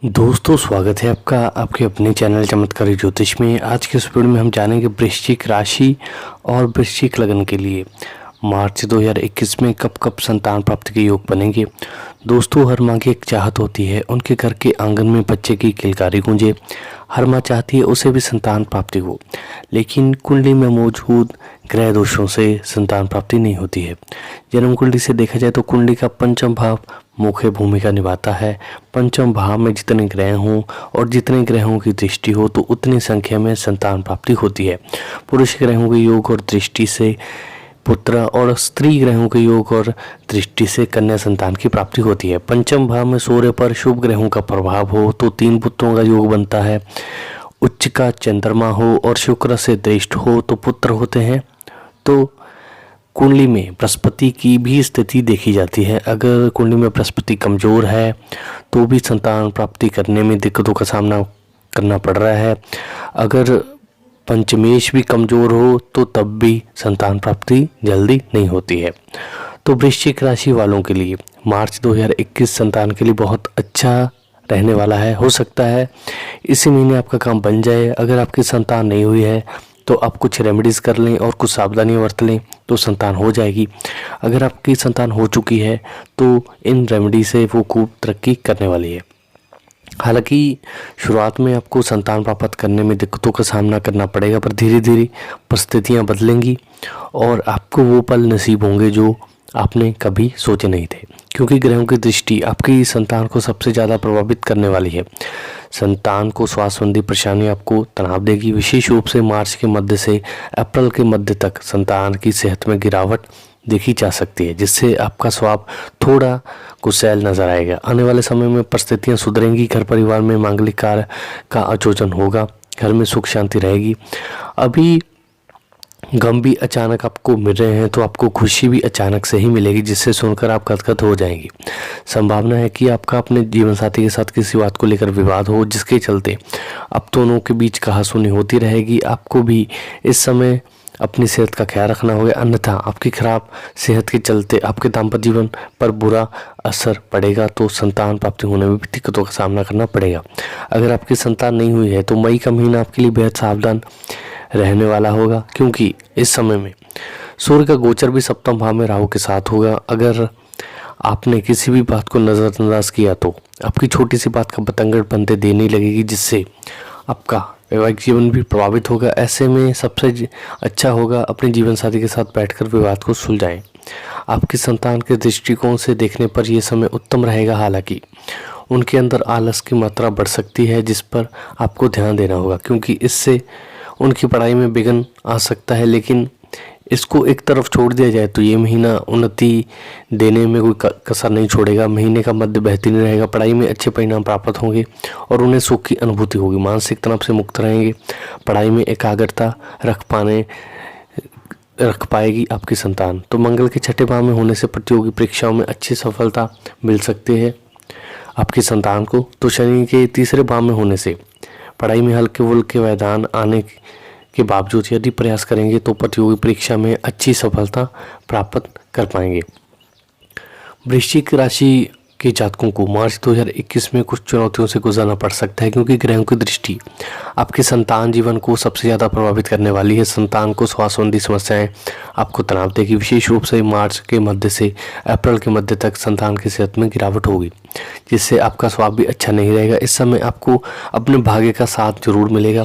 दोस्तों, स्वागत है आपका आपके अपने चैनल चमत्कारी ज्योतिष में। आज के इस वीडियो में हम जानेंगे वृश्चिक राशि और वृश्चिक लग्न के लिए मार्च 2021 में कब कब संतान प्राप्ति के योग बनेंगे। दोस्तों, हर माँ की एक चाहत होती है उनके घर के आंगन में बच्चे की किलकारी गूंजे। हर माँ चाहती है उसे भी संतान प्राप्ति हो, लेकिन कुंडली में मौजूद ग्रह दोषों से संतान प्राप्ति नहीं होती है। जन्म कुंडली से देखा जाए तो कुंडली का पंचम भाव मुख्य भूमिका निभाता है। पंचम भाव में जितने ग्रह हों और जितने ग्रहों की दृष्टि हो तो उतनी संख्या में संतान प्राप्ति होती है। पुरुष ग्रहों के योग और दृष्टि से पुत्र और स्त्री ग्रहों के योग और दृष्टि से कन्या संतान की प्राप्ति होती है। पंचम भाव में सूर्य पर शुभ ग्रहों का प्रभाव हो तो 3 पुत्रों का योग बनता है। उच्च का चंद्रमा हो और शुक्र से दृष्ट हो तो पुत्र होते हैं। तो कुंडली में बृहस्पति की भी स्थिति देखी जाती है। अगर कुंडली में बृहस्पति कमजोर है तो भी संतान प्राप्ति करने में दिक्कतों का सामना करना पड़ रहा है। अगर पंचमेश भी कमजोर हो तो तब भी संतान प्राप्ति जल्दी नहीं होती है। तो वृश्चिक राशि वालों के लिए मार्च 2021 संतान के लिए बहुत अच्छा रहने वाला है। हो सकता है इसी महीने आपका काम बन जाए। अगर आपकी संतान नहीं हुई है तो आप कुछ रेमेडीज़ कर लें और कुछ सावधानियां बरत लें तो संतान हो जाएगी। अगर आपकी संतान हो चुकी है तो इन रेमेडी से वो खूब तरक्की करने वाली है। हालांकि शुरुआत में आपको संतान प्राप्त करने में दिक्कतों का सामना करना पड़ेगा, पर धीरे धीरे परिस्थितियां बदलेंगी और आपको वो पल नसीब होंगे जो आपने कभी सोचे नहीं थे, क्योंकि ग्रहों की दृष्टि आपकी संतान को सबसे ज़्यादा प्रभावित करने वाली है। संतान को श्वास संबंधी परेशानी आपको तनाव देगी। विशेष रूप से मार्च के मध्य से अप्रैल के मध्य तक संतान की सेहत में गिरावट देखी जा सकती है, जिससे आपका स्वभाव थोड़ा कुशल नजर आएगा। आने वाले समय में परिस्थितियां सुधरेंगी। घर परिवार में मांगलिक कार्य का आयोजन होगा। घर में सुख शांति रहेगी। अभी गम भी अचानक आपको मिल रहे हैं तो आपको खुशी भी अचानक से ही मिलेगी, जिससे सुनकर आप गदगद हो जाएंगी। संभावना है कि आपका अपने जीवन साथी के साथ किसी बात को लेकर विवाद हो, जिसके चलते अब दोनों के बीच कहासुनी होती रहेगी। आपको भी इस समय अपनी सेहत का ख्याल रखना होगा, अन्यथा आपकी खराब सेहत के चलते आपके दाम्पत्य जीवन पर बुरा असर पड़ेगा, तो संतान प्राप्ति होने में भी दिक्कतों का सामना करना पड़ेगा। अगर आपकी संतान नहीं हुई है तो मई का महीना आपके लिए बेहद सावधान रहने वाला होगा, क्योंकि इस समय में सूर्य का गोचर भी सप्तम भाव में राहु के साथ होगा। अगर आपने किसी भी बात को नज़रअंदाज किया तो आपकी छोटी सी बात का बतंगड़ बनते देने लगेगी, जिससे आपका वैवाहिक जीवन भी प्रभावित होगा। ऐसे में सबसे अच्छा होगा अपने जीवन साथी के साथ बैठकर विवाद को सुलझाएं। आपकी संतान के दृष्टिकोण से देखने पर यह समय उत्तम रहेगा। हालांकि उनके अंदर आलस की मात्रा बढ़ सकती है, जिस पर आपको ध्यान देना होगा, क्योंकि इससे उनकी पढ़ाई में विघ्न आ सकता है। लेकिन इसको एक तरफ छोड़ दिया जाए तो ये महीना उन्नति देने में कोई कसर नहीं छोड़ेगा। महीने का मध्य बेहतरीन रहेगा। पढ़ाई में अच्छे परिणाम प्राप्त होंगे और उन्हें सुख की अनुभूति होगी। मानसिक तनाव से मुक्त रहेंगे। पढ़ाई में एकाग्रता रख पाएगी आपकी संतान। तो मंगल के छठे भाव में होने से प्रतियोगी परीक्षाओं में अच्छी सफलता मिल सकती है आपकी संतान को। तो शनि के तीसरे भाव में होने से पढ़ाई में हल्के वुल्के व्यवधान आने के बावजूद यदि प्रयास करेंगे तो प्रतियोगी परीक्षा में अच्छी सफलता प्राप्त कर पाएंगे। वृश्चिक राशि के जातकों को मार्च 2021 में कुछ चुनौतियों से गुजरना पड़ सकता है, क्योंकि ग्रहों की दृष्टि आपके संतान जीवन को सबसे ज़्यादा प्रभावित करने वाली है। संतान को श्वास संबंधी समस्याएं आपको तनाव देगी। विशेष रूप से मार्च के मध्य से अप्रैल के मध्य तक संतान की सेहत में गिरावट होगी, जिससे आपका स्वास्थ्य भी अच्छा नहीं रहेगा। इस समय आपको अपने भाग्य का साथ जरूर मिलेगा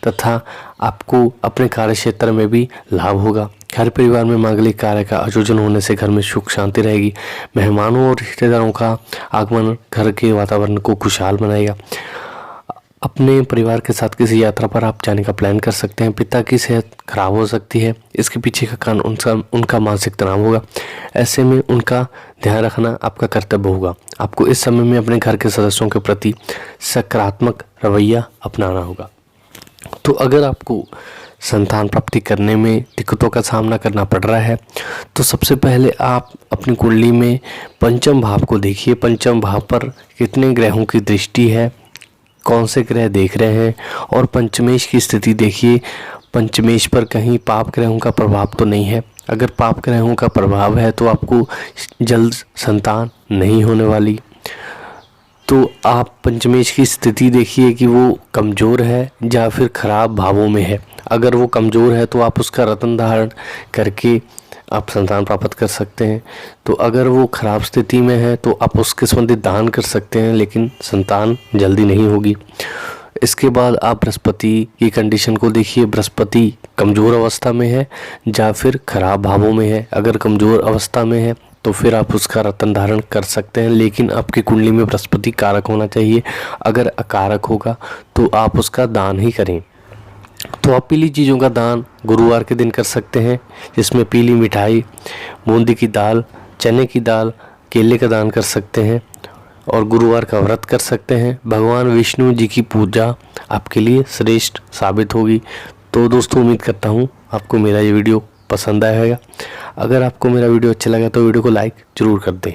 तथा आपको अपने कार्य क्षेत्र में भी लाभ होगा। घर परिवार में मांगलिक कार्य का आयोजन होने से घर में सुख शांति रहेगी। मेहमानों और रिश्तेदारों का आगमन घर के वातावरण को खुशहाल बनाएगा। अपने परिवार के साथ किसी यात्रा पर आप जाने का प्लान कर सकते हैं। पिता की सेहत खराब हो सकती है। इसके पीछे का कारण उनका मानसिक तनाव होगा। ऐसे में उनका ध्यान रखना आपका कर्तव्य होगा। आपको इस समय में अपने घर के सदस्यों के प्रति सकारात्मक रवैया अपनाना होगा। तो अगर आपको संतान प्राप्ति करने में दिक्कतों का सामना करना पड़ रहा है तो सबसे पहले आप अपनी कुंडली में पंचम भाव को देखिए। पंचम भाव पर कितने ग्रहों की दृष्टि है, कौन से ग्रह देख रहे हैं, और पंचमेश की स्थिति देखिए। पंचमेश पर कहीं पाप ग्रहों का प्रभाव तो नहीं है। अगर पाप ग्रहों का प्रभाव है तो आपको जल्द संतान नहीं होने वाली। तो आप पंचमेश की स्थिति देखिए कि वो कमज़ोर है या फिर खराब भावों में है। अगर वो कमज़ोर है तो आप उसका रत्न धारण करके आप संतान प्राप्त कर सकते हैं। तो अगर वो खराब स्थिति में है तो आप उसके संबंधित दान कर सकते हैं, लेकिन संतान जल्दी नहीं होगी। इसके बाद आप बृहस्पति की कंडीशन को देखिए, बृहस्पति कमज़ोर अवस्था में है या फिर खराब भावों में है। अगर कमज़ोर अवस्था में है तो फिर आप उसका रत्न धारण कर सकते हैं, लेकिन आपकी कुंडली में बृहस्पति कारक होना चाहिए। अगर अकारक होगा तो आप उसका दान ही करें। तो आप पीली चीज़ों का दान गुरुवार के दिन कर सकते हैं, जिसमें पीली मिठाई, बूंदी की दाल, चने की दाल, केले का दान कर सकते हैं और गुरुवार का व्रत कर सकते हैं। भगवान विष्णु जी की पूजा आपके लिए श्रेष्ठ साबित होगी। तो दोस्तों, उम्मीद करता हूँ आपको मेरा ये वीडियो पसंद आया होगा। अगर आपको मेरा वीडियो अच्छा लगा तो वीडियो को लाइक ज़रूर कर दें।